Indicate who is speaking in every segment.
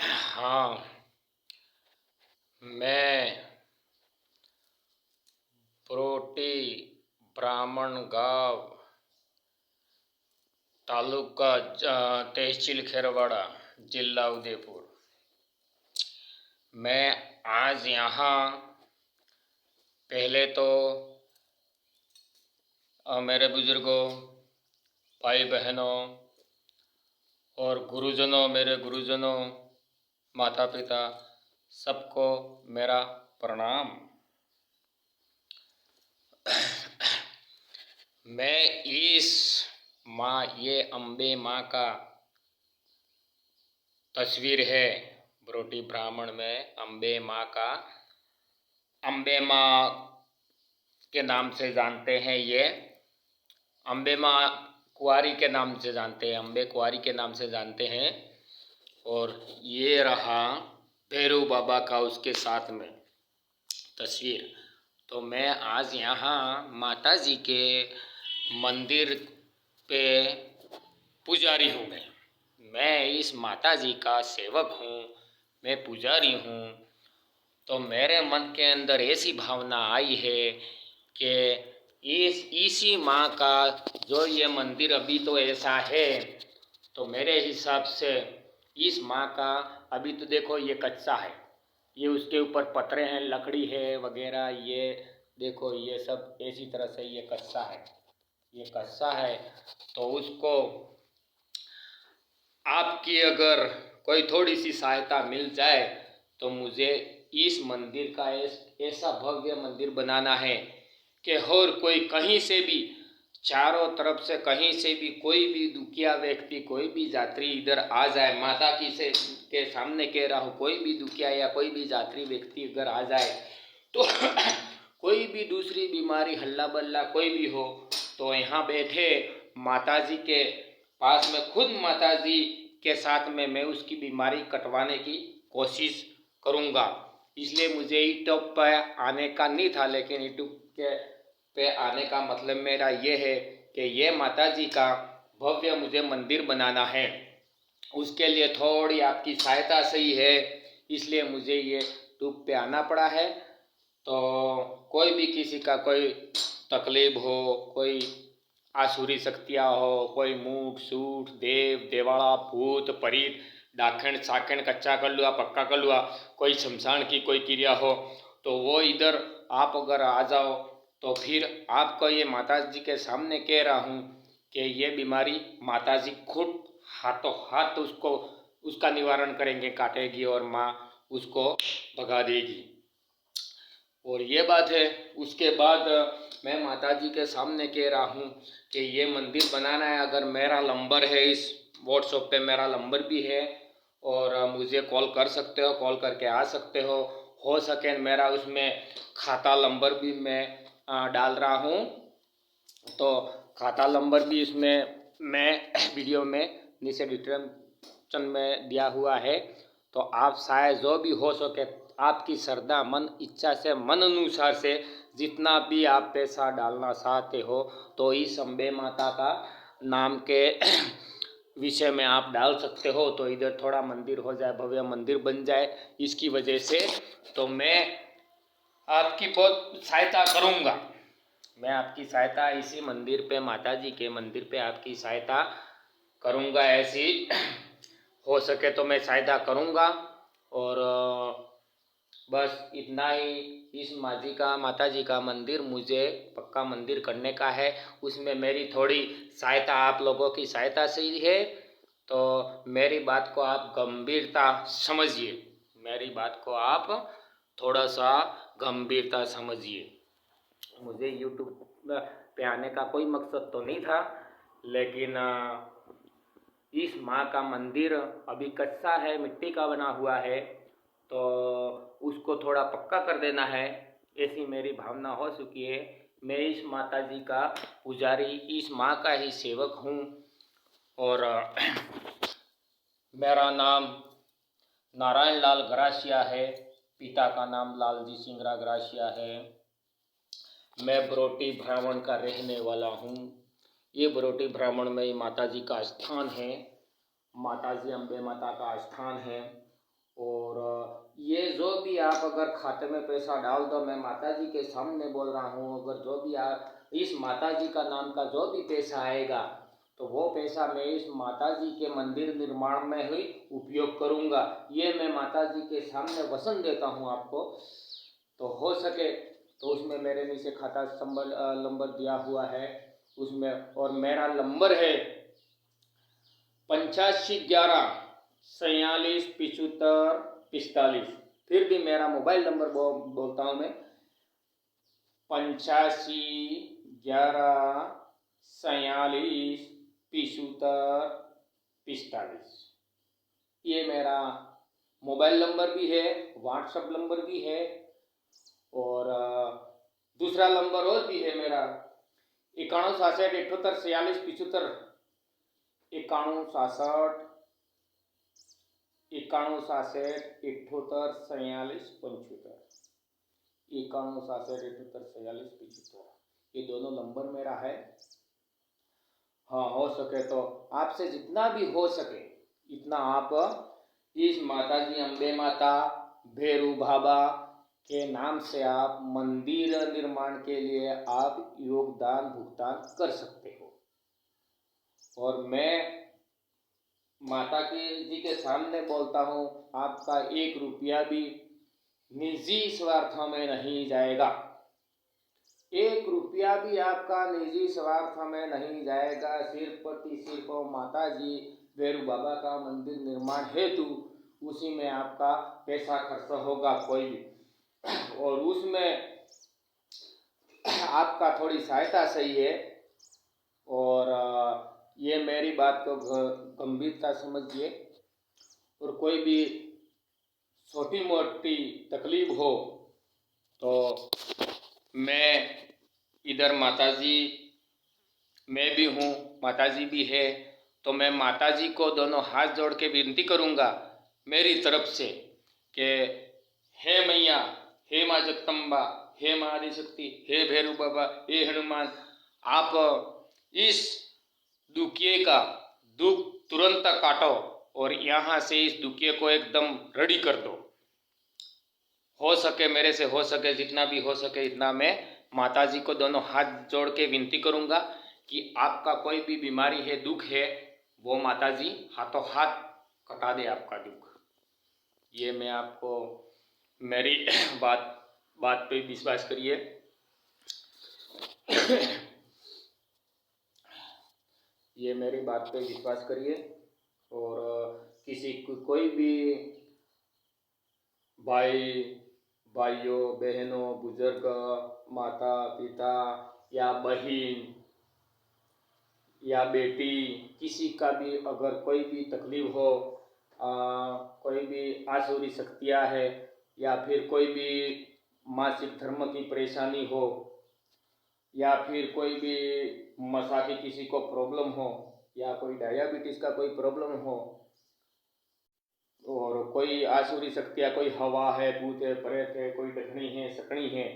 Speaker 1: हाँ, मैं प्रोटी ब्राह्मण गांव तालुका तहसील खेरवाड़ा जिला उदयपुर। मैं आज यहाँ पहले तो मेरे बुजुर्गों, भाई बहनों और गुरुजनों, मेरे गुरुजनों, माता पिता सबको मेरा प्रणाम। मैं इस माँ, ये अम्बे माँ का तस्वीर है। ब्रोटी ब्राह्मण में अम्बे माँ का, अम्बे माँ के नाम से जानते हैं। ये अम्बे माँ कुंवारी के नाम से जानते हैं, अम्बे कुंवारी के नाम से जानते हैं। और ये रहा भैरव बाबा का उसके साथ में तस्वीर। तो मैं आज यहाँ माता जी के मंदिर पे पुजारी हूँ। मैं इस माता जी का सेवक हूँ, मैं पुजारी हूँ। तो मेरे मन के अंदर ऐसी भावना आई है कि इसी माँ का जो ये मंदिर अभी तो ऐसा है, तो मेरे हिसाब से इस माँ का अभी तो देखो ये कच्चा है, ये उसके ऊपर पत्रे हैं, लकड़ी है वगैरह, ये देखो ये सब ऐसी तरह से ये कच्चा है, ये कच्चा है। तो उसको आपकी अगर कोई थोड़ी सी सहायता मिल जाए तो मुझे इस मंदिर का ऐसा भव्य मंदिर बनाना है कि और कोई कहीं से भी, चारों तरफ से कहीं से भी कोई भी दुखिया व्यक्ति, कोई भी यात्री इधर आ जाए। माता की से के सामने कह रहा हूँ, कोई भी दुखिया या कोई भी यात्री व्यक्ति अगर आ जाए तो कोई भी दूसरी बीमारी, हल्ला बल्ला कोई भी हो, तो यहाँ बैठे माता जी के पास में खुद माता जी के साथ में मैं उसकी बीमारी कटवाने की कोशिश करूँगा। इसलिए मुझे यूट्यूब पे आने का नहीं था, लेकिन यूट्यूब के पे आने का मतलब मेरा ये है कि ये माता जी का भव्य मुझे मंदिर बनाना है। उसके लिए थोड़ी आपकी सहायता सही है, इसलिए मुझे ये यूट्यूब पे आना पड़ा है। तो कोई भी किसी का कोई तकलीफ हो, कोई आसुरी शक्तियाँ हो, कोई मूठ सूठ देव देवाड़ा भूत परीत डाखण साखण कच्चा कर लुआ पक्का कर लुआ, कोई शमशान की कोई क्रिया हो, तो वो इधर आप अगर आ जाओ तो फिर आपको ये माता जी के सामने कह रहा हूँ कि ये बीमारी माता जी खुद हाथों हाथ उसको उसका निवारण करेंगे, काटेगी और माँ उसको भगा देगी। और ये बात है। उसके बाद मैं माता जी के सामने कह रहा हूँ कि ये मंदिर बनाना है। अगर मेरा नंबर है, इस व्हाट्सएप पे मेरा नंबर भी है और मुझे कॉल कर सकते हो, कॉल करके आ सकते हो सके मेरा उसमें खाता नंबर भी मैं डाल रहा हूँ। तो खाता नंबर भी इसमें मैं वीडियो में नीचे डिस्क्रिप्शन में दिया हुआ है। तो आप शायद जो भी हो सके आपकी श्रद्धा मन इच्छा से, मन अनुसार से जितना भी आप पैसा डालना चाहते हो तो इस अम्बे माता का नाम के विषय में आप डाल सकते हो। तो इधर थोड़ा मंदिर हो जाए, भव्य मंदिर बन जाए, इसकी वजह से तो मैं आपकी बहुत सहायता करूँगा। मैं आपकी सहायता इसी मंदिर पे, माता जी के मंदिर पे आपकी सहायता करूँगा। ऐसी हो सके तो मैं सहायता करूँगा। और बस इतना ही। इस माता जी का मंदिर मुझे पक्का मंदिर करने का है। उसमें मेरी थोड़ी सहायता, आप लोगों की सहायता से ही है। तो मेरी बात को आप गंभीरता समझिए, मेरी बात को आप थोड़ा सा गंभीरता समझिए। मुझे यूट्यूब पे आने का कोई मकसद तो नहीं था, लेकिन इस माँ का मंदिर अभी कच्चा है, मिट्टी का बना हुआ है, तो उसको थोड़ा पक्का कर देना है, ऐसी मेरी भावना हो चुकी है। मैं इस माता जी का पुजारी, इस माँ का ही सेवक हूँ। और मेरा नाम नारायण लाल गरासिया है, पिता का नाम लालजी सिंगरा गरासिया है। मैं बरोटी ब्राह्मण का रहने वाला हूँ। ये बरोटी ब्राह्मण में माता जी का स्थान है, माता जी अम्बे माता का स्थान है। और ये जो भी आप अगर खाते में पैसा डाल दो, मैं माता जी के सामने बोल रहा हूँ, अगर जो भी आप इस माता जी का नाम का जो भी पैसा आएगा तो वो पैसा मैं इस माता जी के मंदिर निर्माण में ही उपयोग करूँगा। ये मैं माता जी के सामने वचन देता हूँ आपको। तो हो सके तो उसमें मेरे नीचे खाता नंबर दिया हुआ है उसमें, और मेरा नंबर है 85 11 47 75 45। फिर भी मेरा मोबाइल नंबर बोलता हूँ मैं, 85 11 47 75 45। ये मेरा मोबाइल नंबर भी है, व्हाट्सएप नंबर भी है, और दूसरा नंबर और भी है मेरा 91 67 78 46 75। 91 67 78 46 75। 91 67 78 46 75। ये दोनों नंबर मेरा है। हाँ, हो सके तो आपसे जितना भी हो सके इतना आप इस माता जी अम्बे माता भैरू बाबा के नाम से आप मंदिर निर्माण के लिए आप योगदान भुगतान कर सकते हो। और मैं माता जी के सामने बोलता हूँ, आपका 1 रुपया भी निजी स्वार्थ में नहीं जाएगा। 1 रुपया भी आपका निजी स्वार्थ में नहीं जाएगा। सिर्फ माता जी भैरू बाबा का मंदिर निर्माण हेतु उसी में आपका पैसा खर्च होगा कोई भी, और उसमें आपका थोड़ी सहायता सही है। और ये मेरी बात को गंभीरता समझिए, और कोई भी छोटी मोटी तकलीफ हो तो मैं इधर माताजी मैं भी हूँ, माताजी भी है, तो मैं माताजी को दोनों हाथ जोड़ के विनती करूँगा मेरी तरफ से कि हे मैया, हे माँ जगदम्बा, हे माँ आदिशक्ति, हे भैरू बाबा, हे हनुमान, आप इस दुखिए का दुख तुरंत काटो और यहाँ से इस दुखिए को एकदम रेडी कर दो। हो सके मेरे से हो सके जितना भी हो सके इतना मैं माताजी को दोनों हाथ जोड़ के विनती करूँगा कि आपका कोई भी बीमारी है, दुख है, वो माताजी हाथों हाथ कटा दे आपका दुख। ये मैं आपको मेरी बात पे विश्वास करिए। ये मेरी बात पे विश्वास करिए। और किसी कोई भी भाइयों बहनों, बुजुर्ग, माता पिता या बहन या बेटी, किसी का भी अगर कोई भी तकलीफ हो, कोई भी आसुरी शक्तियाँ है, या फिर कोई भी मासिक धर्म की परेशानी हो, या फिर कोई भी मसा की किसी को प्रॉब्लम हो, या कोई डायबिटीज का कोई प्रॉब्लम हो, और कोई आसुरी शक्तियाँ, कोई हवा है, भूत है, प्रेत है, कोई डकनी है, सकनी है,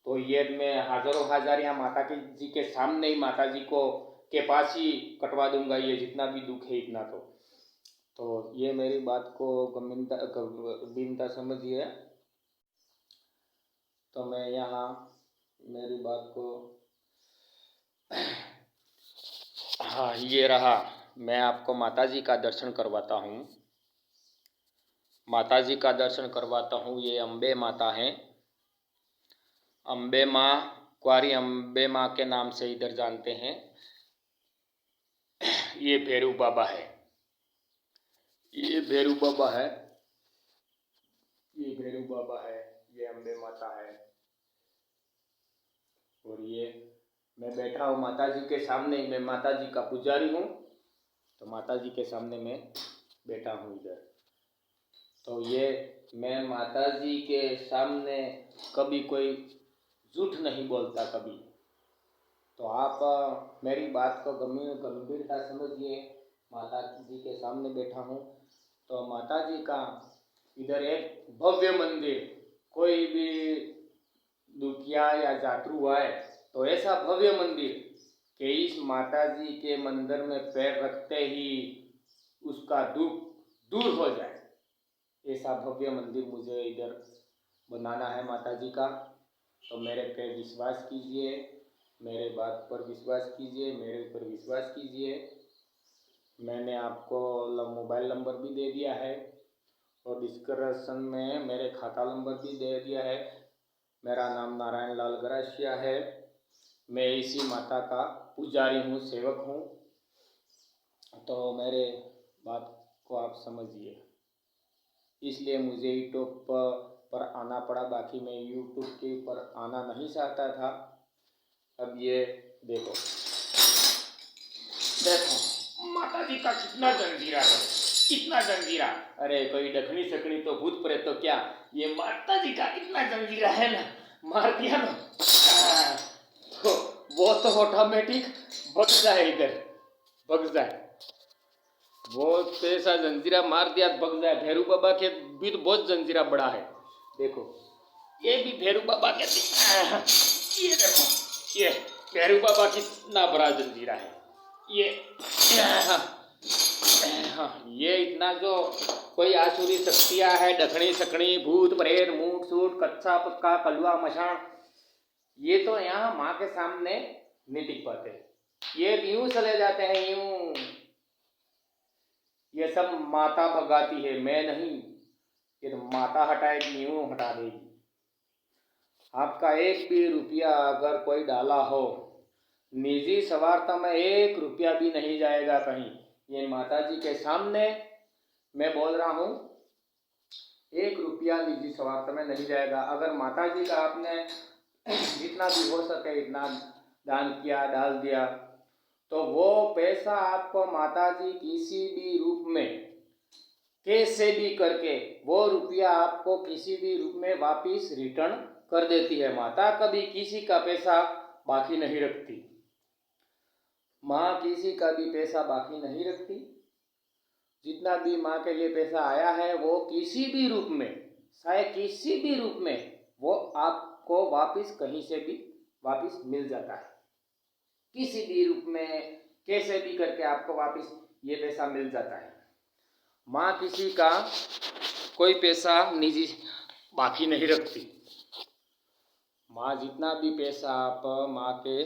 Speaker 1: तो ये मैं हजारों हजार यहाँ माता जी के सामने ही माता जी को के पास ही कटवा दूंगा ये जितना भी दुख है इतना। तो ये मेरी बात को गंभीरता समझिए। तो मैं यहाँ मेरी बात को हाँ, ये रहा, मैं आपको माता जी का दर्शन करवाता हूँ। माता जी का दर्शन करवाता हूँ। ये अम्बे माता हैं, अम्बे माँ, कुंवारी अम्बे माँ के नाम से इधर जानते हैं। ये भैरू बाबा है, ये भैरू बाबा है, ये भैरू बाबा है, ये अम्बे माता है। और ये मैं बैठा हूँ माता जी के सामने, मैं माता जी का पुजारी हूँ, तो माता जी के सामने मैं बैठा हूँ इधर। तो ये मैं माता जी के सामने कभी कोई झूठ नहीं बोलता कभी। तो आप मेरी बात को गंभीरता समझिए। माता जी के सामने बैठा हूँ, तो माता जी का इधर एक भव्य मंदिर, कोई भी दुखिया या जातरू आए तो ऐसा भव्य मंदिर कि इस माता जी के मंदिर में पैर रखते ही उसका दुख दूर हो जाए, ऐसा भव्य मंदिर मुझे इधर बनाना है माता जी का। तो मेरे पे विश्वास कीजिए, मेरे बात पर विश्वास कीजिए, मेरे ऊपर विश्वास कीजिए। मैंने आपको मोबाइल नंबर भी दे दिया है और डिस्क्रिप्शन में मेरे खाता नंबर भी दे दिया है। मेरा नाम नारायण लाल गरासिया है। मैं इसी माता का पुजारी हूँ, सेवक हूँ। तो मेरे बात को आप समझिए, इसलिए मुझे यूट्यूब पर आना पड़ा, बाकी मैं यूट्यूब के ऊपर आना नहीं चाहता था। अब ये देखो देखो माता जी का कितना जंजीरा है, कितना जंजीरा। अरे कोई डखनी सकनी तो भूत प्रेत तो क्या, ये माता जी का इतना जंजीरा है ना, मार दिया ना तो वो तो ऑटोमेटिक भग जाए, इधर भग जाए। बहुत पैसा जंजीरा मार दिया भग जाए। भैरू बाबा के भी तो बहुत जंजीरा बड़ा है। देखो ये भी भैरू बाबा के, ये देखो ये भैरू बाबा कितना बड़ा जंजीरा है। ये ये इतना जो कोई आसुरी शक्तियां है, डखनी सकनी भूत प्रेत मूठ सूट कच्चा पक्का कलुआ मशान, ये तो यहाँ माँ के सामने नहीं टिक पाते। ये यूं चले जाते हैं, यूं। ये सब माता भगाती है, मैं नहीं। ये तो माता हटाएगी, यूं हटा देगी। आपका एक भी रुपया अगर कोई डाला हो निजी स्वार्थ में, 1 रुपया भी नहीं जाएगा कहीं। ये माता जी के सामने मैं बोल रहा हूँ, 1 रुपया निजी स्वार्थ में नहीं जाएगा। अगर माता जी का आपने जितना भी हो सके इतना दान किया, डाल दिया, तो वो पैसा आपको माता जी किसी भी रूप में कैसे भी करके वो रुपया आपको किसी भी रूप में वापिस रिटर्न कर देती है। माता कभी किसी का पैसा बाकी नहीं रखती। माँ किसी का भी पैसा बाकी नहीं रखती। जितना भी माँ के लिए पैसा आया है वो किसी भी रूप में, चाहे किसी भी रूप में, वो आपको वापिस कहीं से भी वापिस मिल जाता है। किसी भी रूप में कैसे भी करके आपको वापिस ये पैसा मिल जाता है। माँ किसी का कोई पैसा निजी बाकी नहीं रखती। माँ जितना भी पैसा आप माँ के